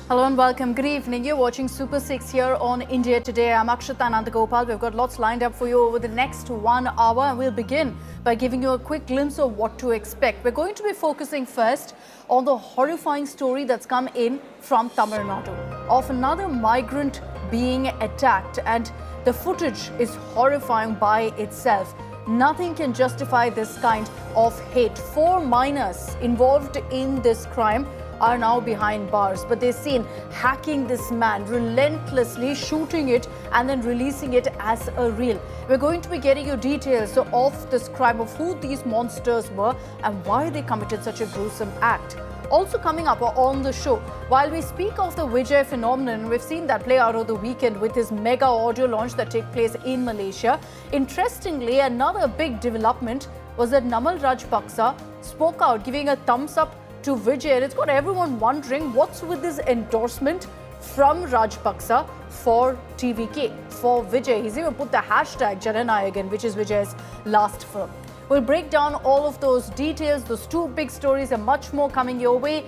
Hello and welcome. Good evening. You're watching Super 6 here on India Today. I'm Akshita and Nandagopal. We've got lots lined up for you over the next 1 hour, and we'll begin by giving you a quick glimpse of what to expect. We're going to be focusing first on the horrifying story that's come in from Tamil Nadu of another migrant being attacked, and the footage is horrifying by itself. Nothing can justify this kind of hate. 4 minors involved in this crime are now behind bars, but they're seen hacking this man, relentlessly shooting it and then releasing it as a reel. We're going to be getting you details of this crime, of who these monsters were and why they committed such a gruesome act. Also coming up on the show, while we speak of the Vijay phenomenon, we've seen that play out over the weekend with his mega audio launch that took place in Malaysia. Interestingly, another big development was that Namal Rajapaksa spoke out, giving a thumbs up to Vijay, and it's got everyone wondering what's with this endorsement from Rajapaksa for TVK, for Vijay. He's even put the hashtag Jana, Nayagan, which is Vijay's last film. We'll break down all of those details, those 2 big stories and much more coming your way.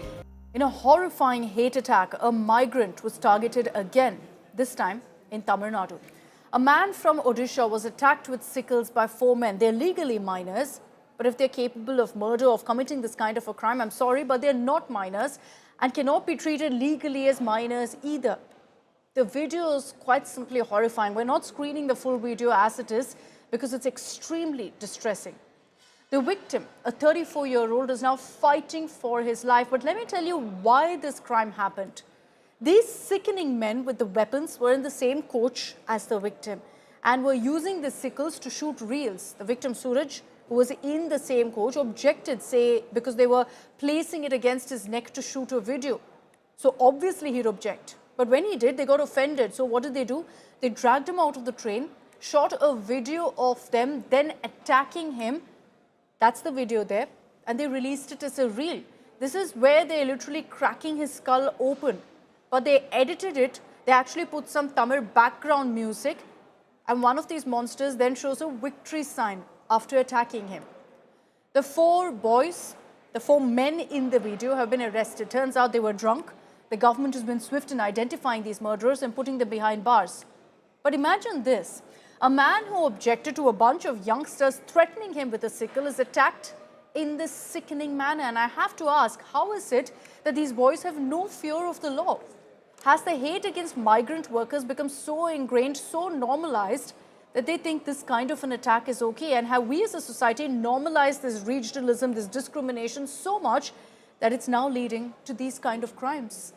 In a horrifying hate attack, a migrant was targeted again, this time in Tamil Nadu. A man from Odisha was attacked with sickles by 4 men. They're legally minors, but if they're capable of murder, of committing this kind of a crime, I'm sorry, but they're not minors and cannot be treated legally as minors either. The video is quite simply horrifying. We're not screening the full video as it is because it's extremely distressing. The victim, a 34-year-old, is now fighting for his life. But let me tell you why this crime happened. These sickening men with the weapons were in the same coach as the victim and were using the sickles to shoot reels. The victim, Suraj, who was in the same coach, objected, because they were placing it against his neck to shoot a video. So obviously he'd object. But when he did, they got offended. So what did they do? They dragged him out of the train, shot a video of them, then attacking him. That's the video there. And they released it as a reel. This is where they're literally cracking his skull open. But they edited it. They actually put some Tamil background music. And one of these monsters then shows a victory sign after attacking him. The 4 boys, the 4 men in the video have been arrested. Turns out they were drunk. The government has been swift in identifying these murderers and putting them behind bars. But imagine this. A man who objected to a bunch of youngsters threatening him with a sickle is attacked in this sickening manner. And I have to ask, how is it that these boys have no fear of the law? Has the hate against migrant workers become so ingrained, so normalized, that they think this kind of an attack is okay? And have we as a society normalized this regionalism, this discrimination so much that it's now leading to these kind of crimes?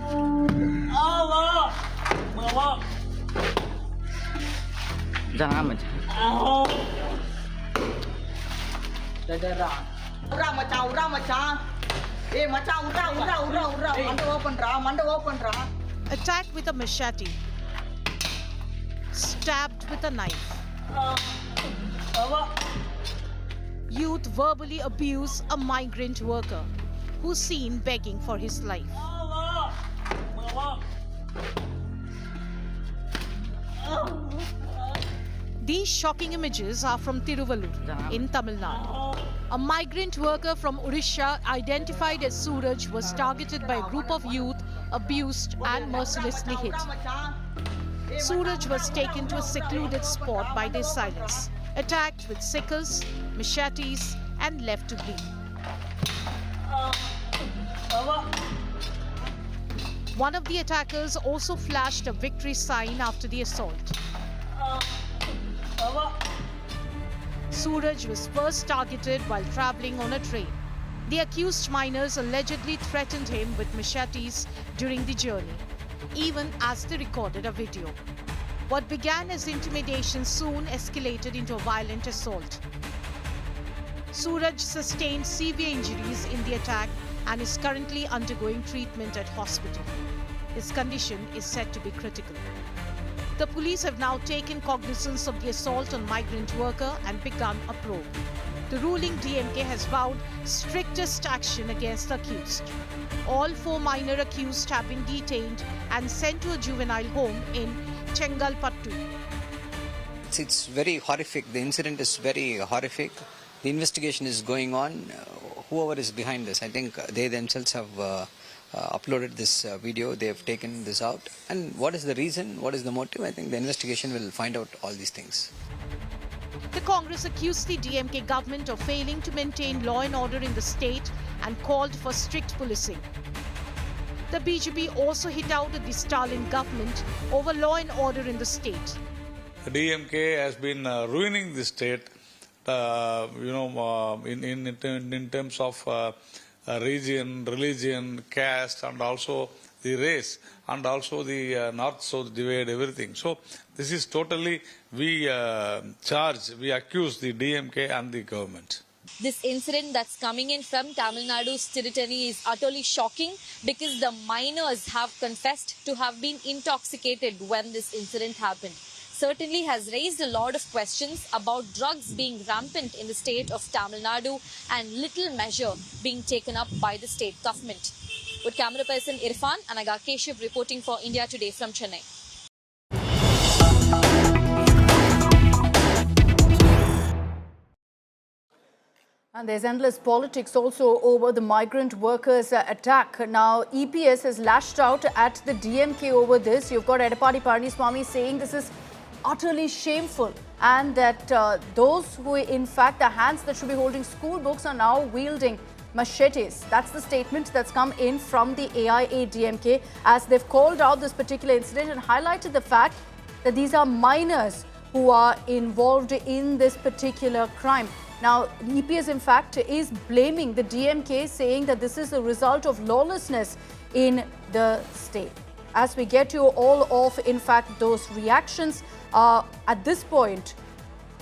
Allah! Mama! Jangan amat. Attacked with a machete. Stabbed with a knife. Youth verbally abuse a migrant worker who's seen begging for his life. These shocking images are from Tiruvallur in Tamil Nadu. A migrant worker from Odisha identified as Suraj was targeted by a group of youth, abused and mercilessly hit. Suraj was taken to a secluded spot by their assailants, attacked with sickles, machetes and left to bleed. One of the attackers also flashed a victory sign after the assault. Suraj was first targeted while travelling on a train. The accused minors allegedly threatened him with machetes during the journey, even as they recorded a video. What began as intimidation soon escalated into a violent assault. Suraj sustained severe injuries in the attack and is currently undergoing treatment at hospital. His condition is said to be critical. The police have now taken cognizance of the assault on migrant worker and begun a probe. The ruling DMK has vowed strictest action against the accused. All 4 minor accused have been detained and sent to a juvenile home in Chengalpattu. It's very horrific. The incident is very horrific. The investigation is going on. Whoever is behind this, I think they themselves have uploaded this video. They have taken this out. And what is the reason? What is the motive? I think the investigation will find out all these things. The Congress accused the DMK government of failing to maintain law and order in the state and called for strict policing. The BJP also hit out at the Stalin government over law and order in the state. The DMK has been ruining the state, in terms of region, religion, caste, and also the race, and also the north-south divide, everything. So this is totally, we accuse the DMK and the government. This incident that's coming in from Tamil Nadu's territory is utterly shocking because the miners have confessed to have been intoxicated when this incident happened. Certainly has raised a lot of questions about drugs being rampant in the state of Tamil Nadu and little measure being taken up by the state government. With camera person Irfan, Anaga Keshav reporting for India Today from Chennai. And there's endless politics also over the migrant workers' attack. Now, EPS has lashed out at the DMK over this. You've got Edappadi Palaniswamy saying this is utterly shameful and that those who, in fact, the hands that should be holding school books are now wielding machetes. That's the statement that's come in from the AIA DMK as they've called out this particular incident and highlighted the fact that these are minors who are involved in this particular crime. Now, EPS, in fact, is blaming the DMK, saying that this is a result of lawlessness in the state. As we get you all of, in fact, those reactions, at this point,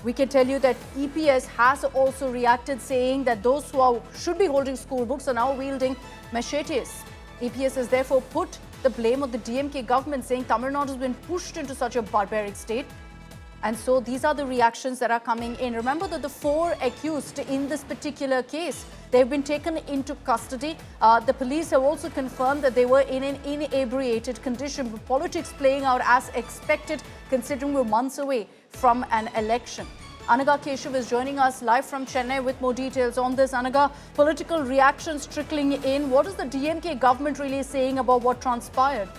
we can tell you that EPS has also reacted, saying that those who should be holding school books are now wielding machetes. EPS has therefore put the blame on the DMK government, saying Tamil Nadu has been pushed into such a barbaric state. And so these are the reactions that are coming in. Remember that the 4 accused in this particular case, they've been taken into custody. The police have also confirmed that they were in an inebriated condition. But politics playing out as expected, considering we're months away from an election. Anaga Keshav is joining us live from Chennai with more details on this. Anaga, political reactions trickling in. What is the DMK government really saying about what transpired?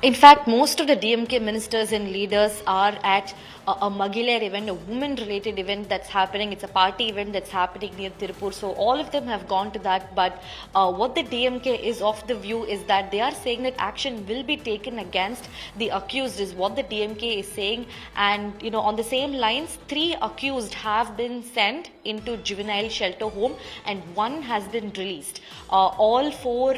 In fact, most of the DMK ministers and leaders are at a Magilar event, a women-related event that's happening. It's a party event that's happening near Tirupur. So all of them have gone to that. But what the DMK is of the view is that they are saying that action will be taken against the accused is what the DMK is saying. And, on the same lines, 3 accused have been sent into juvenile shelter home and 1 has been released. All 4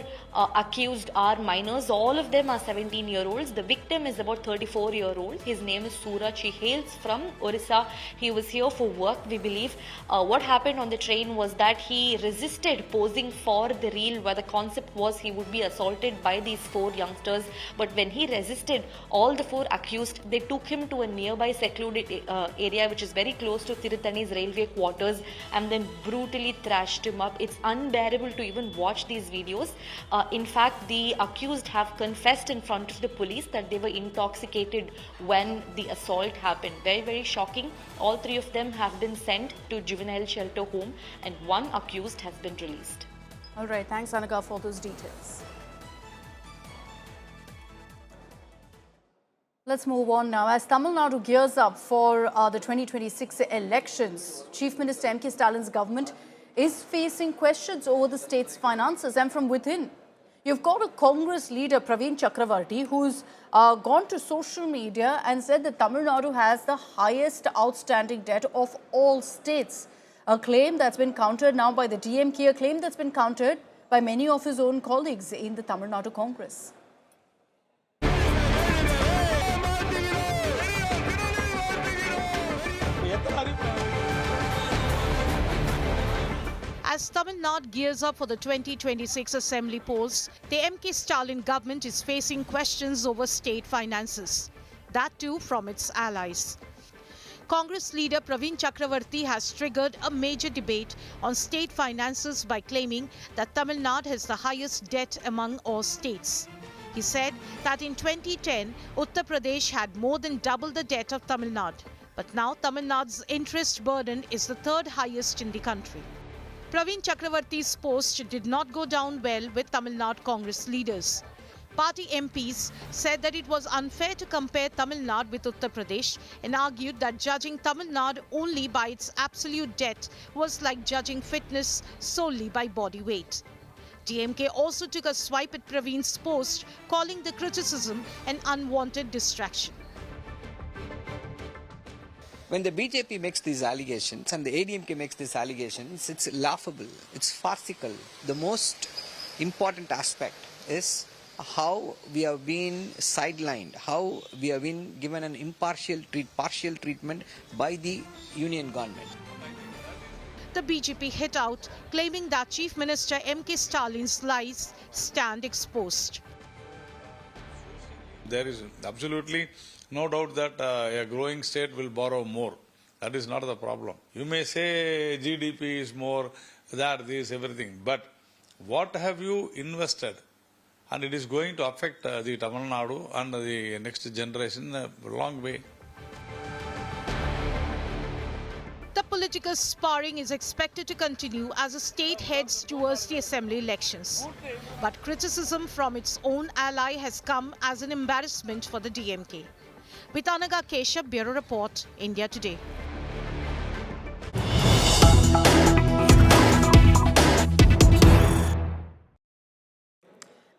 accused are minors. All of them are 17-year-olds. The victim is about 34-year-old. His name is Suraj. He hails from Orissa. He was here for work, we believe. What happened on the train was that he resisted posing for the reel, where the concept was he would be assaulted by these 4 youngsters. But when he resisted, all the 4 accused, they took him to a nearby secluded area which is very close to Tirutani's railway quarters and then brutally thrashed him up. It's unbearable to even watch these videos. In fact, the accused have confessed in front of the police that they were intoxicated when the assault happened. Very, very shocking. All 3 of them have been sent to juvenile shelter home and 1 accused has been released. All right, thanks Anaga for those details. Let's move on now. As Tamil Nadu gears up for the 2026 elections, Chief Minister M.K. Stalin's government is facing questions over the state's finances and from within. You've got a Congress leader, Praveen Chakravarti, who's gone to social media and said that Tamil Nadu has the highest outstanding debt of all states. A claim that's been countered now by the DMK, a claim that's been countered by many of his own colleagues in the Tamil Nadu Congress. As Tamil Nadu gears up for the 2026 assembly polls, the M.K. Stalin government is facing questions over state finances. That too from its allies. Congress leader Praveen Chakravarti has triggered a major debate on state finances by claiming that Tamil Nadu has the highest debt among all states. He said that in 2010, Uttar Pradesh had more than double the debt of Tamil Nadu. But now Tamil Nadu's interest burden is the third highest in the country. Praveen Chakravarti's post did not go down well with Tamil Nadu Congress leaders. Party MPs said that it was unfair to compare Tamil Nadu with Uttar Pradesh and argued that judging Tamil Nadu only by its absolute debt was like judging fitness solely by body weight. DMK also took a swipe at Praveen's post, calling the criticism an unwanted distraction. When the BJP makes these allegations and the ADMK makes these allegations, it's laughable, it's farcical. The most important aspect is how we have been sidelined, how we have been given an partial treatment by the union government. The BJP hit out, claiming that Chief Minister M.K. Stalin's lies stand exposed. There is absolutely no doubt that a growing state will borrow more. That is not the problem. You may say GDP is more, that, this, everything. But what have you invested? And it is going to affect the Tamil Nadu and the next generation a long way. The political sparring is expected to continue as the state heads towards the assembly elections. But criticism from its own ally has come as an embarrassment for the DMK. With Anaga Keshav, Bureau Report, India Today.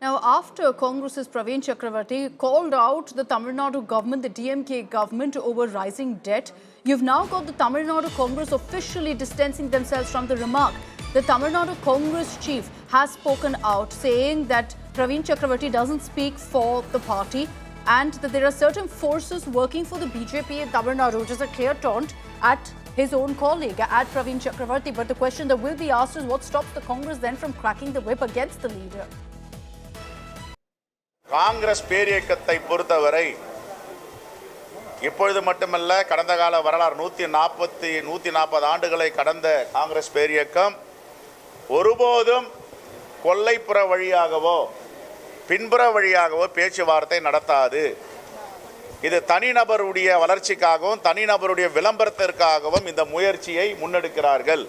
Now, after Congress's Praveen Chakravarti called out the Tamil Nadu government, the DMK government, over rising debt, you've now got the Tamil Nadu Congress officially distancing themselves from the remark. The Tamil Nadu Congress chief has spoken out, saying that Praveen Chakravarti doesn't speak for the party and that there are certain forces working for the BJP in Tamil Nadu, which is a clear taunt at his own colleague, at Praveen Chakravarti. But the question that will be asked is what stops the Congress then from cracking the whip against the leader? Congress பேரியக்கத்தை பொறுத்தவரை இப்பொழுது மட்டுமல்ல, கடந்த கால வரலாறு 140 ஆண்டுகளை கடந்த காங்கிரஸ் பேரியக்கம் ஒருபோதும் கொல்லைப்புற வழியாகவோ பின்புற வழியாகவோ பேச்சுவார்த்தை நடத்தாது. இது தனிநபருடைய வளர்ச்சிக்காகவும் தனிநபருடைய விளம்பரத்திற்காகவும் இந்த முயற்சியை முன்னெடுக்கிறார்கள்.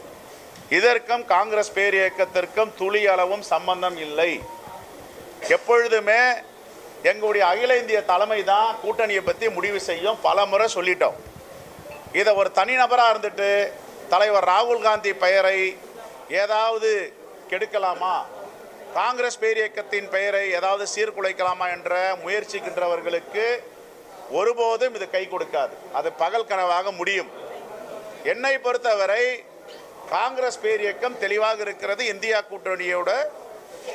இதற்கும் காங்கிரஸ் பேரியக்கத்திற்கும் துளி அளவும் சம்பந்தம் இல்லை. எப்பொழுதுமே எங்களுடைய அகில இந்திய தலைமை தான் கூட்டணியை பற்றி முடிவு செய்யும். பல முறை சொல்லிட்டோம். இதை ஒரு தனிநபராக இருந்துட்டு தலைவர் ராகுல் காந்தி பெயரை ஏதாவது கெடுக்கலாமா, காங்கிரஸ் பேரியக்கத்தின் பெயரை ஏதாவது சீர்குலைக்கலாமா என்ற முயற்சிக்கின்றவர்களுக்கு ஒருபோதும் இது கை கொடுக்காது. அது பகல் கனவாக முடியும். என்னை பொறுத்தவரை காங்கிரஸ் பேரியக்கம் தெளிவாக இருக்கிறது. இந்தியா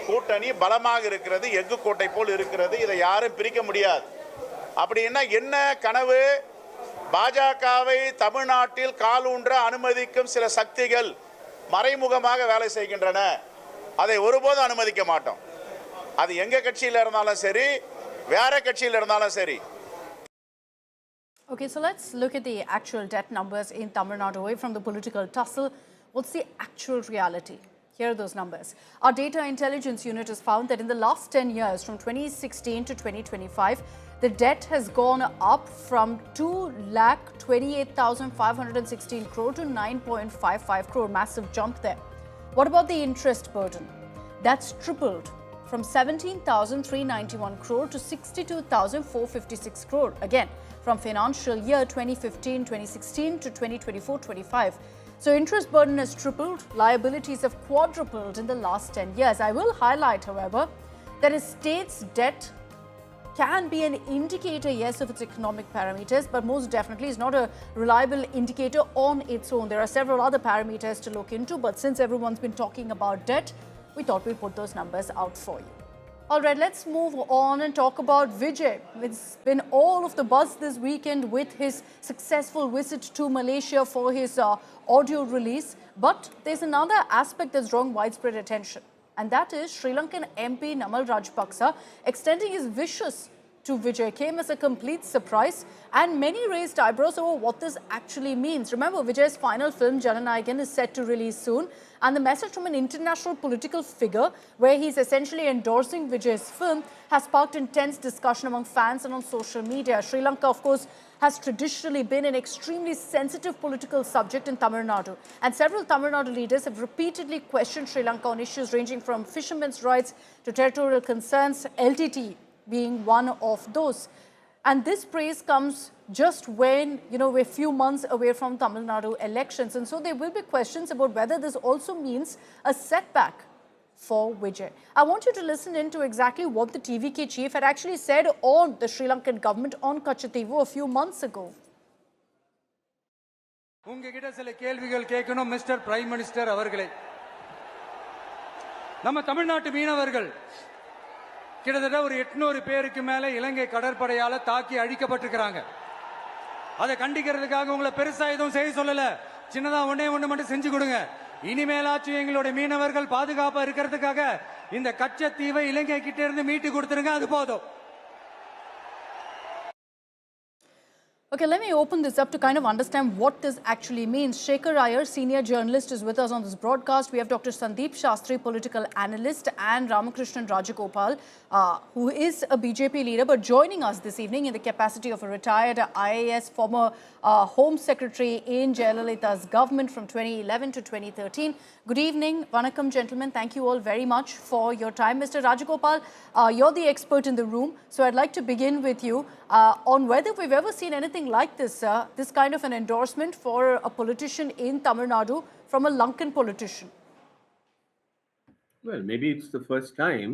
கூட்டணி பலமாக இருக்கிறது, எஃகு கோட்டை போல் இருக்கிறது. இதை யாரும் பிரிக்க முடியாது. அப்படின்னா என்ன கனவு? பாஜகவை தமிழ்நாட்டில் காலூன்ற அனுமதிக்கும் சில சக்திகள் மறைமுகமாக வேலை செய்கின்றன. அதை ஒருபோதும் அனுமதிக்க மாட்டோம். அது எங்க கட்சியில் இருந்தாலும் சரி, வேற கட்சியில் இருந்தாலும் சரி. Okay, so let's look at the actual debt numbers in Tamil Nadu away from the political tussle. What's the actual reality? Here are those numbers. Our data intelligence unit has found that in the last 10 years, from 2016 to 2025, the debt has gone up from 2,28,516 crore to 9.55 crore. Massive jump there. What about the interest burden? That's tripled from 17,391 crore to 62,456 crore. Again, from financial year 2015-2016 to 2024-25. So interest burden has tripled, liabilities have quadrupled in the last 10 years. I will highlight, however, that a state's debt can be an indicator, yes, of its economic parameters, but most definitely is not a reliable indicator on its own. There are several other parameters to look into, but since everyone's been talking about debt, we thought we'd put those numbers out for you. All right, let's move on and talk about Vijay. It's been all of the buzz this weekend with his successful visit to Malaysia for his audio release. But there's another aspect that's drawing widespread attention, and that is Sri Lankan MP Namal Rajapaksa extending his wishes to Vijay came as a complete surprise, and many raised eyebrows over what this actually means. Remember, Vijay's final film, Jana, Nayagan, is set to release soon, and the message from an international political figure, where he's essentially endorsing Vijay's film, has sparked intense discussion among fans and on social media. Sri Lanka, of course, has traditionally been an extremely sensitive political subject in Tamil Nadu. And several Tamil Nadu leaders have repeatedly questioned Sri Lanka on issues ranging from fishermen's rights to territorial concerns, LTT being one of those. And this praise comes just when, we're a few months away from Tamil Nadu elections. And so there will be questions about whether this also means a setback for Vijay. I want you to listen in to exactly what the TVK chief had actually said on the Sri Lankan government on Kachativu a few months ago. உங்ககிட்ட சில கேள்விகள் கேட்கணும் mister prime minister அவர்களே. நம்ம தமிழ்நாட்டு மீனவர்கள் கிட்டத்தட்ட ஒரு 800 பேருக்கு மேல இலங்கை கடற்படையால தாக்கி அழிக்கப்பட்டிருக்கிறாங்க. அதை கண்டிக்கிறதுக்காக உங்களை பெருசா எதுவும் செய்ய சொல்லல. சின்னதா ஒண்ணே ஒண்ணு மட்டும் செஞ்சு கொடுங்க. இனிமேலாச்சும் எங்களுடைய மீனவர்கள் பாதுகாப்பா இருக்கிறதுக்காக இந்த கச்சத்தீவை இலங்கை கிட்ட இருந்து மீட்டு கொடுத்துருங்க, அது போதும். Okay, let me open this up to kind of understand what this actually means. Shekhar Iyer, senior journalist, is with us on this broadcast. We have Dr. Sandeep Shastri, political analyst, and Ramakrishnan Rajagopal, who is a BJP leader, but joining us this evening in the capacity of a retired IAS, former Home Secretary in Jayalalitha's government from 2011 to 2013. Good evening. Vanakkam, gentlemen. Thank you all very much for your time. Mr. Rajagopal, you're the expert in the room, so I'd like to begin with you on whether we've ever seen anything like this, this kind of an endorsement for a politician in Tamil Nadu from a Lankan politician. Well, maybe it's the first time.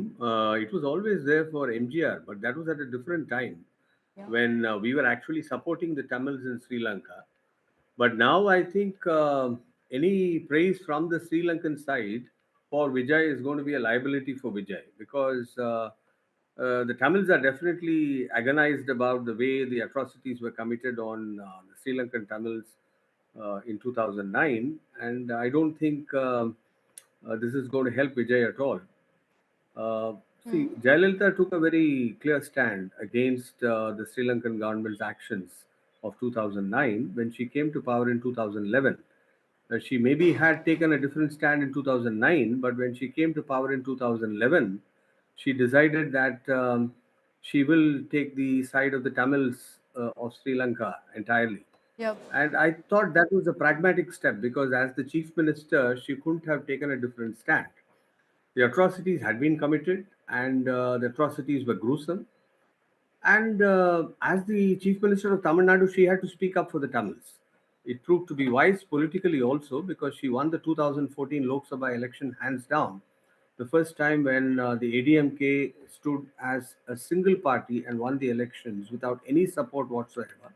It was always there for MGR, but that was at a different time when we were actually supporting the Tamils in Sri Lanka. But now I think any praise from the Sri Lankan side for Vijay is going to be a liability for Vijay, because the Tamils are definitely agonized about the way the atrocities were committed on the Sri Lankan Tamils in 2009. And I don't think this is going to help Vijay at all. See, Jayalalitha took a very clear stand against the Sri Lankan government's actions of 2009 when she came to power in 2011. She maybe had taken a different stand in 2009, but when she came to power in 2011, she decided that she will take the side of the Tamils of Sri Lanka entirely. Yep. And I thought that was a pragmatic step, because as the chief minister, she couldn't have taken a different stand. The atrocities had been committed, and the atrocities were gruesome. And as the chief minister of Tamil Nadu, she had to speak up for the Tamils. It proved to be wise politically also, because she won the 2014 Lok Sabha election hands down. The first time when the ADMK stood as a single party and won the elections without any support whatsoever.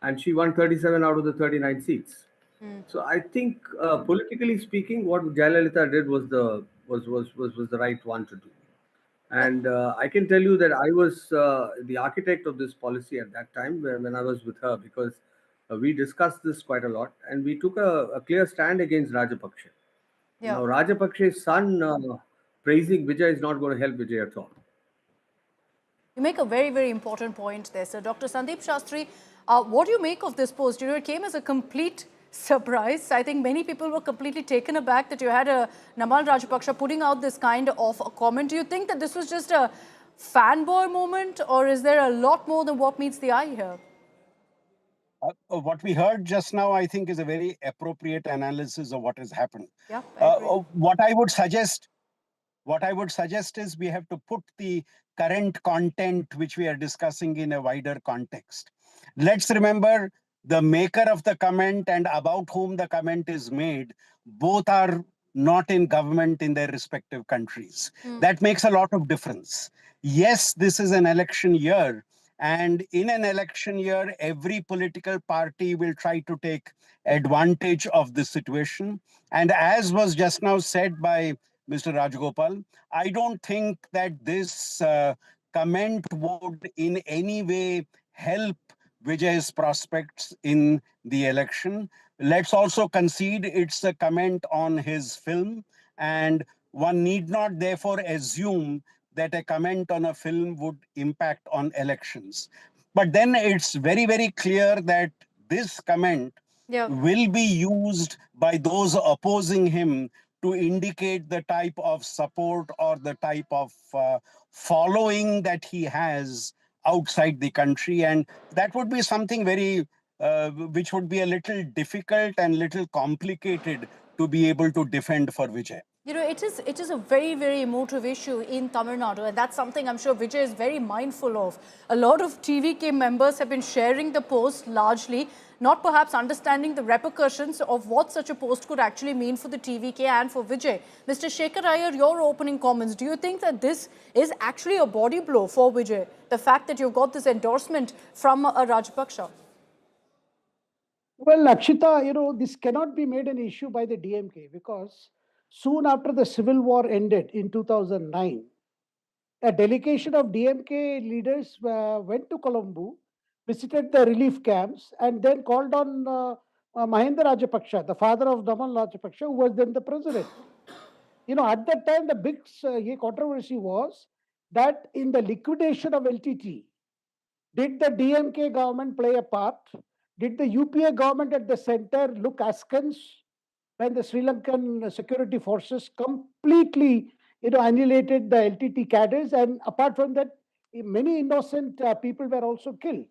And she won 37 out of the 39 seats. So I think politically speaking, what Jayalalitha did was the right one to do. And I can tell you that I was the architect of this policy at that time when I was with her, because we discussed this quite a lot, and we took a clear stand against Rajapaksa. Yeah. Now, Rajapaksa's son praising Vijay is not going to help Vijay at all. You make a very, very important point there, sir. Dr. Sandeep Shastri, what do you make of this post? It came as a complete surprise. I think many people were completely taken aback that you had a Namal Rajapaksa putting out this kind of a comment. Do you think that this was just a fanboy moment, or is there a lot more than what meets the eye here? What we heard just now, I think, is a very appropriate analysis of what has happened. Yeah, I agree. What I would suggest is we have to put the current content which we are discussing in a wider context. Let's remember, the maker of the comment and about whom the comment is made, both are not in government in their respective countries. That makes a lot of difference. Yes, this is an election year, and in an election year, every political party will try to take advantage of the situation. And as was just now said by Mr. Rajagopal, I don't think that this comment would in any way help Vijay's prospects in the election. Let's also concede it's a comment on his film, and one need not therefore assume that a comment on a film would impact on elections. But then it's very, very clear that this comment will be used by those opposing him to indicate the type of support or the type of following that he has outside the country, and that would be something very which would be a little difficult and little complicated to be able to defend for Vijay. You know, it is a very, very emotive issue in Tamil Nadu, and that's something I'm sure Vijay is very mindful of. A lot of TVK members have been sharing the post largely, not perhaps understanding the repercussions of what such a post could actually mean for the TVK and for Vijay. Mr. Shekhar Iyer, your opening comments. Do you think that this is actually a body blow for Vijay? The fact that you've got this endorsement from a Rajapaksa? Well, Akshita, this cannot be made an issue by the DMK because soon after the civil war ended in 2009, a delegation of DMK leaders went to Colombo, visited the relief camps, and then called on Mahinda Rajapaksa, the father of Namal Rajapaksa, who was then the president. At that time, the big controversy was that in the liquidation of LTT, did the DMK government play a part? Did the UPA government at the center look askance when the Sri Lankan security forces completely, annihilated the LTT cadres, and apart from that, many innocent people were also killed.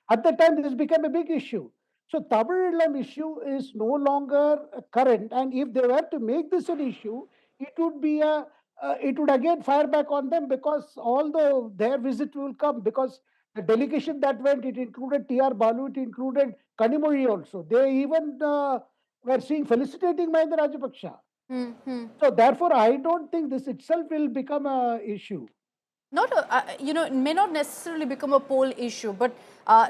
At that time, this became a big issue. So Tamil Nadu issue is no longer current, and if they were to make this an issue, it would be it would again fire back on them because although their visit will come, because the delegation that went, it included T.R. Balu, it included Kanimuri also. They even were seeing felicitating Mahinda Rajapaksa. So therefore, I don't think this itself will become an issue. Not it may not necessarily become a poll issue, but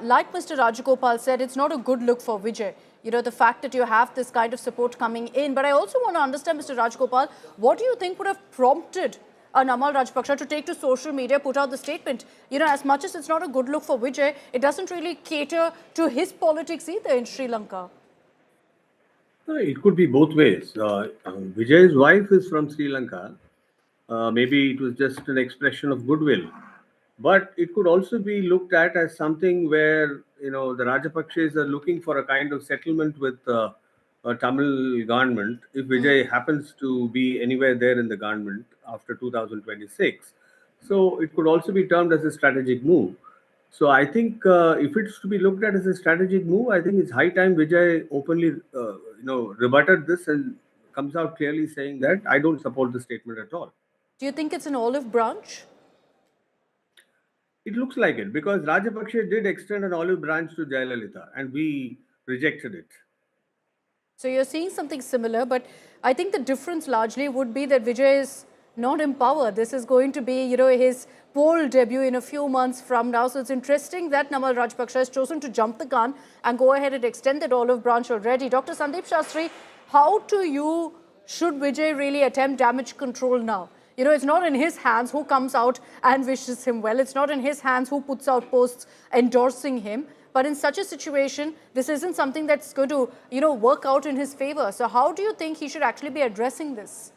like Mr. Rajagopal said, it's not a good look for Vijay. The fact that you have this kind of support coming in. But I also want to understand, Mr. Rajagopal, what do you think would have prompted Namal Rajapaksa to take to social media, put out the statement? As much as it's not a good look for Vijay, it doesn't really cater to his politics either in Sri Lanka. It could be both ways. Vijay's wife is from Sri Lanka. Maybe it was just an expression of goodwill. But it could also be looked at as something where, the Rajapakshas are looking for a kind of settlement with a Tamil government if Vijay happens to be anywhere there in the government after 2026. So it could also be termed as a strategic move. So I think if it's to be looked at as a strategic move, I think it's high time Vijay openly, rebutted this and comes out clearly saying that I don't support the statement at all. Do you think it's an olive branch? It looks like it because Rajapaksa did extend an olive branch to Jayalalitha and we rejected it. So you're seeing something similar, but I think the difference largely would be that Vijay is not in power. This is going to be, his poll debut in a few months from now. So it's interesting that Namal Rajapaksa has chosen to jump the gun and go ahead and extend that olive branch already. Dr. Sandeep Shastri, how should Vijay really attempt damage control now? It's not in his hands who comes out and wishes him well. It's not in his hands who puts out posts endorsing him. But in such a situation, this isn't something that's going to, work out in his favor. So how do you think he should actually be addressing this?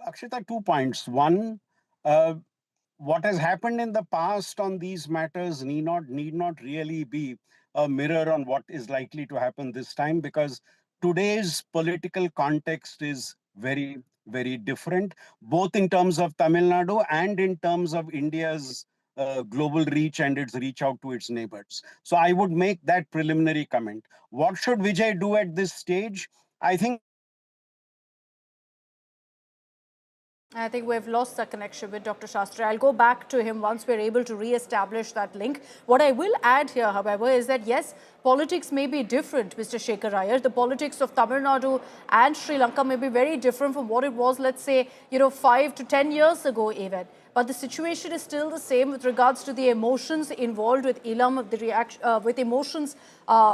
Akshita, 2 points. One, what has happened in the past on these matters need not really be a mirror on what is likely to happen this time, because today's political context is very, very different, both in terms of Tamil Nadu and in terms of India's global reach and its reach out to its neighbors. So I would make that preliminary comment. What should Vijay do at this stage? I think we've lost that connection with Dr. Shastri. I'll go back to him once we're able to re-establish that link. What I will add here, however, is that yes, politics may be different, Mr. Shekhar Iyer. The politics of Tamil Nadu and Sri Lanka may be very different from what it was, let's say, 5 to 10 years ago even. But the situation is still the same with regards to the emotions involved with Ilam, with emotions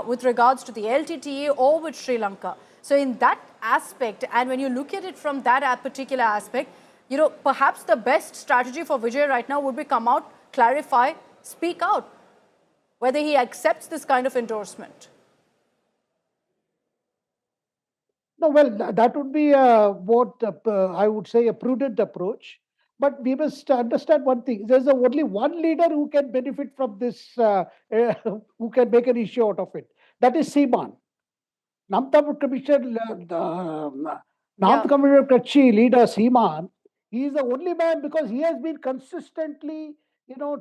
with regards to the LTTE or with Sri Lanka. So in that aspect, and when you look at it from that particular aspect, perhaps the best strategy for Vijay right now would be come out, clarify, speak out, whether he accepts this kind of endorsement. No, well, that would be what I would say a prudent approach. But we must understand one thing. There's only one leader who can benefit from this, who can make an issue out of it. That is Seaman. Namta Commission, Namta Commission Kachi leader Seaman. He is the only man because he has been consistently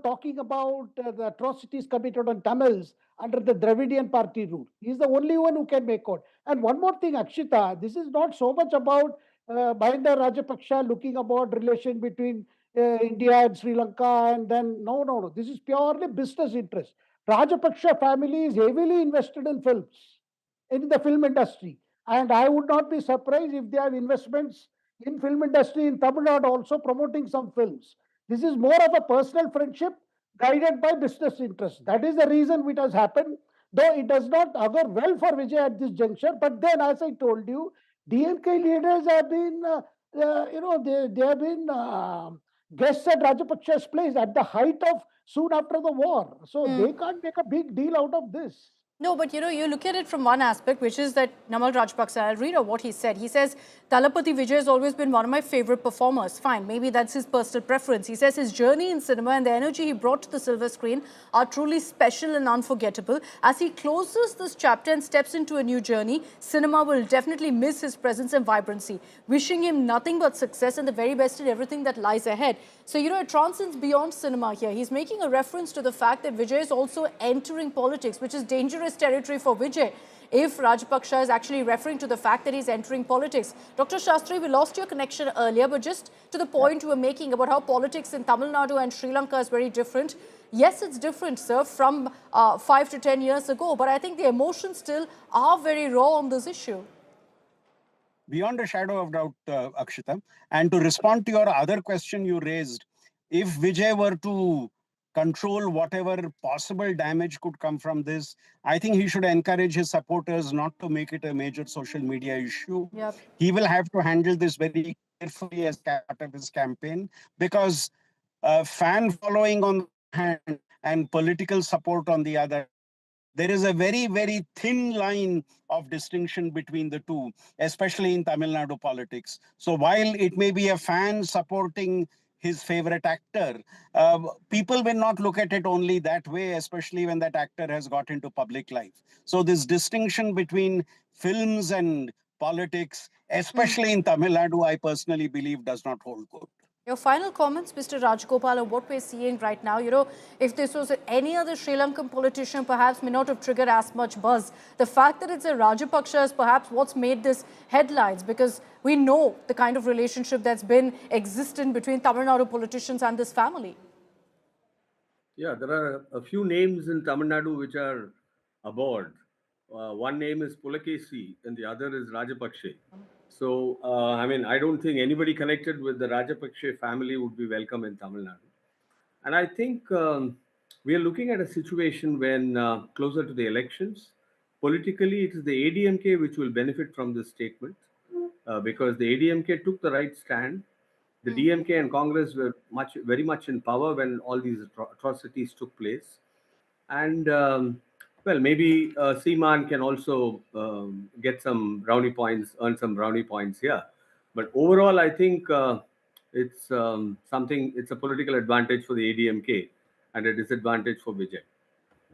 talking about the atrocities committed on Tamils under the Dravidian party rule. He's the only one who can make out. And one more thing, Akshita, this is not so much about Mahinda Rajapaksa looking about relation between India and Sri Lanka, and then no. This is purely business interest. Rajapaksa family is heavily invested in films, in the film industry, and I would not be surprised if they have investments in film industry in Tamil Nadu also promoting some films. This is more of a personal friendship guided by business interests. That is the reason it has happened, though it does not augur well for Vijay at this juncture. But then, as I told you, DMK leaders have been, they have been guests at Rajapaksa's place at the height of soon after the war. So they can't make a big deal out of this. No, but you look at it from one aspect, which is that Namal Rajapaksa, I'll read out what he said. He says, Talapati Vijay has always been one of my favorite performers. Fine, maybe that's his personal preference. He says his journey in cinema and the energy he brought to the silver screen are truly special and unforgettable. As he closes this chapter and steps into a new journey, cinema will definitely miss his presence and vibrancy. Wishing him nothing but success and the very best in everything that lies ahead. So, it transcends beyond cinema here. He's making a reference to the fact that Vijay is also entering politics, which is dangerous territory for Vijay if Rajapaksa is actually referring to the fact that he's entering politics. Dr. Shastri, we lost your connection earlier, but just to the point you were making about how politics in Tamil Nadu and Sri Lanka is very different. Yes, it's different, sir, from 5 to 10 years ago, but I think the emotions still are very raw on this issue. Beyond a shadow of doubt, Akshita. And to respond to your other question you raised, if Vijay were to control whatever possible damage could come from this, I think he should encourage his supporters not to make it a major social media issue. Yep. He will have to handle this very carefully as part of his campaign, because fan following on the hand and political support on the other, there is a very, very thin line of distinction between the two, especially in Tamil Nadu politics. So while it may be a fan supporting his favorite actor, people will not look at it only that way, especially when that actor has got into public life. So this distinction between films and politics, especially in Tamil Nadu, I personally believe does not hold good. Your final comments, Mr. Rajagopal, on what we're seeing right now. If this was any other Sri Lankan politician, perhaps may not have triggered as much buzz. The fact that it's a Rajapaksa is perhaps what's made this headlines, because we know the kind of relationship that's been existent between Tamil Nadu politicians and this family. Yeah, there are a few names in Tamil Nadu which are aboard. One name is Pulakesi and the other is Rajapaksa. So, I don't think anybody connected with the Rajapaksa family would be welcome in Tamil Nadu. And I think we are looking at a situation when closer to the elections, politically it is the ADMK which will benefit from this statement because the ADMK took the right stand. The DMK and Congress were very much in power when all these atrocities took place. And maybe Seaman can also get some brownie points, earn some brownie points here. But overall, I think it's a political advantage for the ADMK and a disadvantage for Vijay.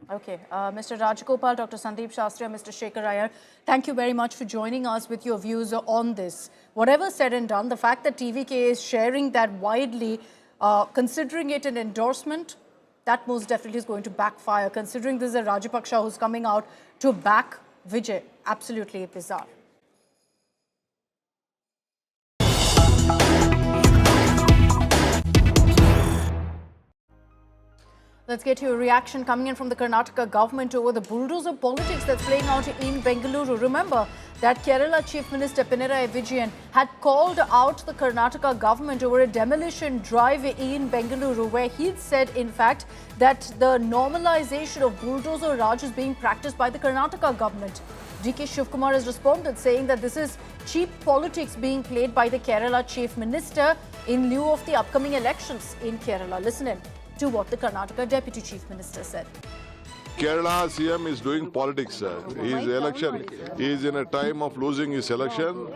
Okay, Mr. Rajagopal, Dr. Sandeep Shastri, and Mr. Shekhar Iyer, thank you very much for joining us with your views on this. Whatever said and done, the fact that TVK is sharing that widely, considering it an endorsement, that most definitely is going to backfire, considering this is a Rajapaksa who's coming out to back Vijay. Absolutely bizarre. Let's get your reaction coming in from the Karnataka government over the bulldozer politics that's playing out in Bengaluru. Remember that Kerala Chief Minister Pinarayi Vijayan had called out the Karnataka government over a demolition drive in Bengaluru, where he'd said, in fact, that the normalization of bulldozer Raj is being practiced by the Karnataka government. DK Shivkumar has responded, saying that this is cheap politics being played by the Kerala Chief Minister in lieu of the upcoming elections in Kerala. Listen in to what the Karnataka Deputy Chief Minister said. Kerala CM is doing politics. His election, he is in a time of losing his election.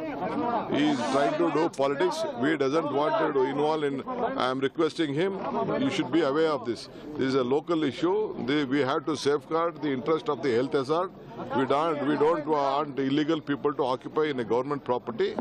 He is trying to do politics. We doesn't want to involve in. I am requesting him, you should be aware of this. This is a local issue. We have to safeguard the interest of the health hazard. We don't want illegal people to occupy in a government property.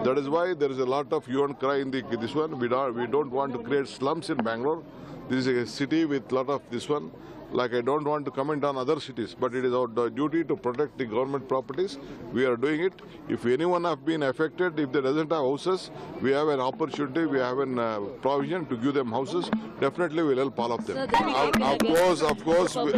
That is why there is a lot of hue and cry in this one. We don't want to create slums in Bangalore. This is a city with a lot of this one. Like, I don't want to comment on other cities, but it is our duty to protect the government properties. We are doing it. If anyone have been affected, if they doesn't have houses, we have an opportunity, we have a provision to give them houses. Definitely we'll help all of them. Of course, we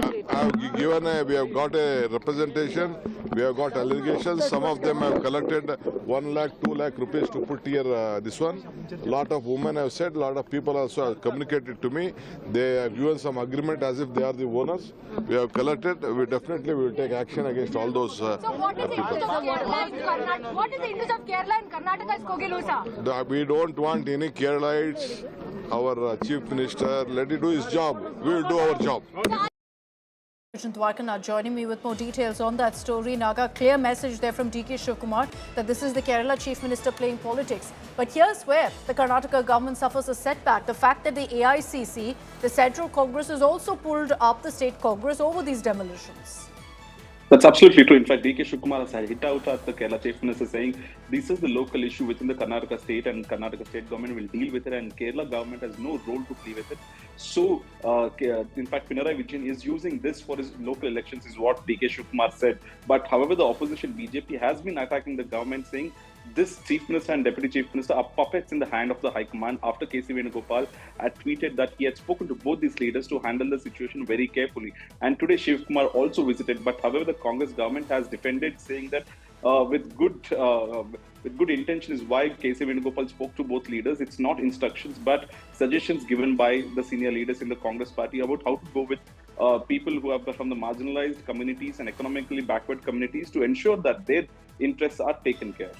have got a representation, we have got allegations. Some of them have collected 1 lakh, 2 lakh rupees to put here this one. A lot of women have said, a lot of people also have communicated to me. They have given some agreement as if they are the owners. We have collected. We definitely will take action against all those people. What is the interest of Kerala and Karnataka is Kogilusa? We don't want any Keralites. Our Chief Minister, let him do his job. We will do our job. Dwarka now joining me with more details on that story. Naga, clear message there from DK Shivkumar that this is the Kerala Chief Minister playing politics. But here's where the Karnataka government suffers a setback. The fact that the AICC, the Central Congress, has also pulled up the State Congress over these demolitions. That's absolutely true. In fact, DK Shivkumar has hit out at the Kerala Chief Minister saying this is the local issue within the Karnataka state and Karnataka state government will deal with it and Kerala government has no role to play with it. So, in fact, Pinarayi Vijay is using this for his local elections is what DK Shivkumar said. But however, the opposition BJP has been attacking the government saying this Chief Minister and Deputy Chief Minister are puppets in the hand of the High Command after KC Venugopal had tweeted that he had spoken to both these leaders to handle the situation very carefully. And today Shiv Kumar also visited, but however the Congress government has defended saying that with good intention is why KC Venugopal spoke to both leaders. It's not instructions but suggestions given by the senior leaders in the Congress party about how to go with people who are from the marginalized communities and economically backward communities to ensure that their interests are taken care of.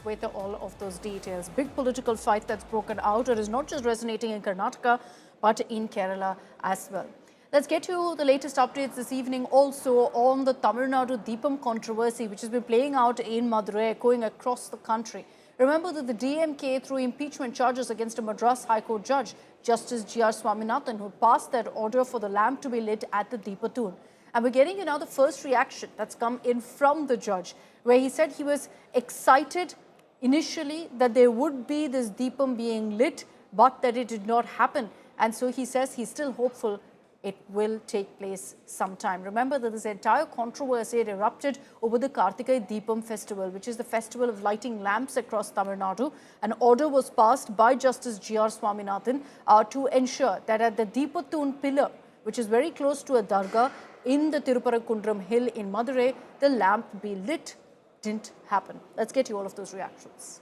With all of those details, big political fight that's broken out. It is not just resonating in Karnataka, but in Kerala as well. Let's get to the latest updates this evening also on the Tamil Nadu Deepam controversy, which has been playing out in Madurai, going across the country. Remember that the DMK threw impeachment charges against a Madras High Court judge, Justice G.R. Swaminathan, who passed that order for the lamp to be lit at the Deepathoon. And we're getting now the first reaction that's come in from the judge, where he said he was excited initially that there would be this Deepam being lit, but that it did not happen. And so he says he's still hopeful it will take place sometime. Remember that this entire controversy had erupted over the Karnataka Deepam festival, which is the festival of lighting lamps across Tamil Nadu. An order was passed by Justice G.R. Swaminathan to ensure that at the Deepathoon pillar, which is very close to a dargah in the Tiruparankundram hill in Madurai, the lamp be lit. Didn't happen. Let's get you all of those reactions.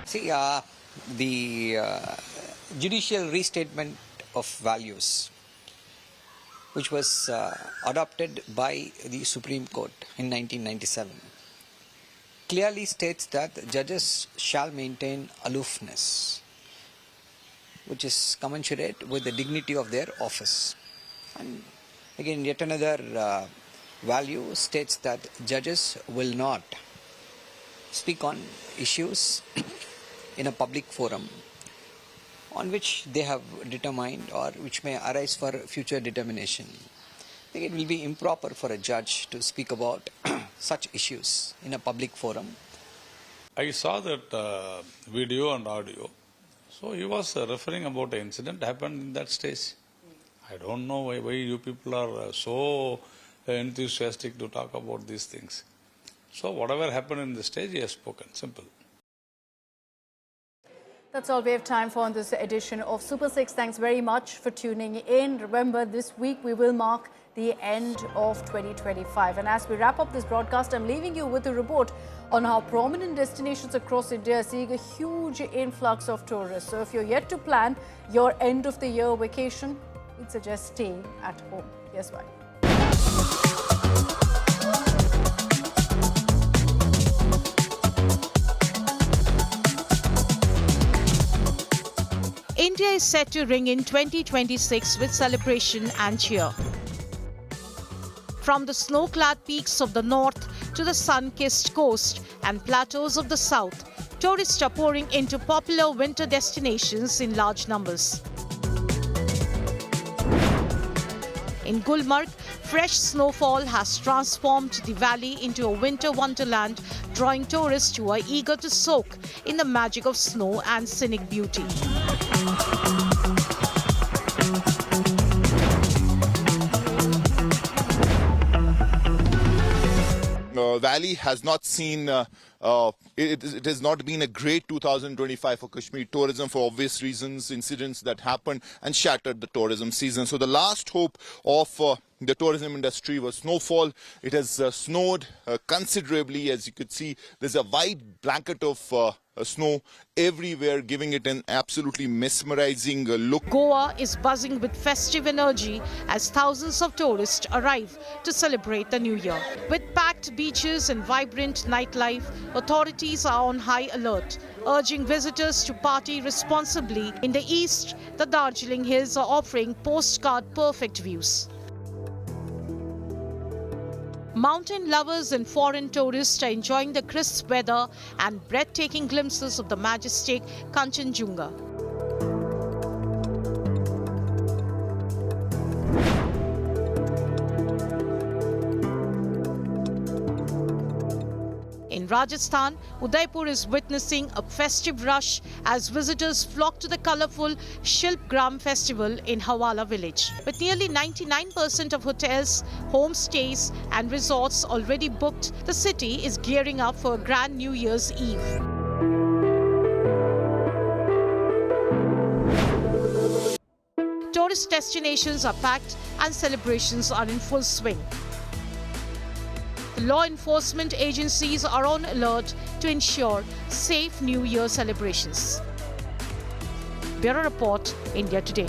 See, the judicial restatement of values, which was adopted by the Supreme Court in 1997, clearly states that judges shall maintain aloofness, which is commensurate with the dignity of their office. And again, yet another value states that judges will not speak on issues in a public forum on which they have determined or which may arise for future determination. I think it will be improper for a judge to speak about such issues in a public forum. I saw that video and audio. So he was referring about an incident happened in that stage. I don't know why you people are so enthusiastic to talk about these things. So whatever happened in the stage, he has spoken. Simple. That's all we have time for on this edition of Super 6. Thanks very much for tuning in. Remember, this week we will mark the end of 2025. And as we wrap up this broadcast, I'm leaving you with a report on how prominent destinations across India are seeing a huge influx of tourists. So if you're yet to plan your end of the year vacation, we'd suggest staying at home. Yes, bye. India is set to ring in 2026 with celebration and cheer. From the snow-clad peaks of the north to the sun-kissed coast and plateaus of the south, tourists are pouring into popular winter destinations in large numbers. In Gulmarg, fresh snowfall has transformed the valley into a winter wonderland, drawing tourists who are eager to soak in the magic of snow and scenic beauty. Valley has not seen, it has not been a great 2025 for Kashmir tourism for obvious reasons, incidents that happened and shattered the tourism season. So the last hope of the tourism industry was snowfall. It has snowed considerably. As you could see, there's a wide blanket of snow everywhere, giving it an absolutely mesmerizing look. Goa is buzzing with festive energy as thousands of tourists arrive to celebrate the new year. With packed beaches and vibrant nightlife, authorities are on high alert, urging visitors to party responsibly. In the east, the Darjeeling Hills are offering postcard-perfect views. Mountain lovers and foreign tourists are enjoying the crisp weather and breathtaking glimpses of the majestic Kanchenjunga. In Rajasthan, Udaipur is witnessing a festive rush as visitors flock to the colourful Shilpgram festival in Hawala village. With nearly 99% of hotels, homestays and resorts already booked, the city is gearing up for a grand New Year's Eve. Tourist destinations are packed and celebrations are in full swing. Law enforcement agencies are on alert to ensure safe New Year celebrations. Bureau Report, India Today.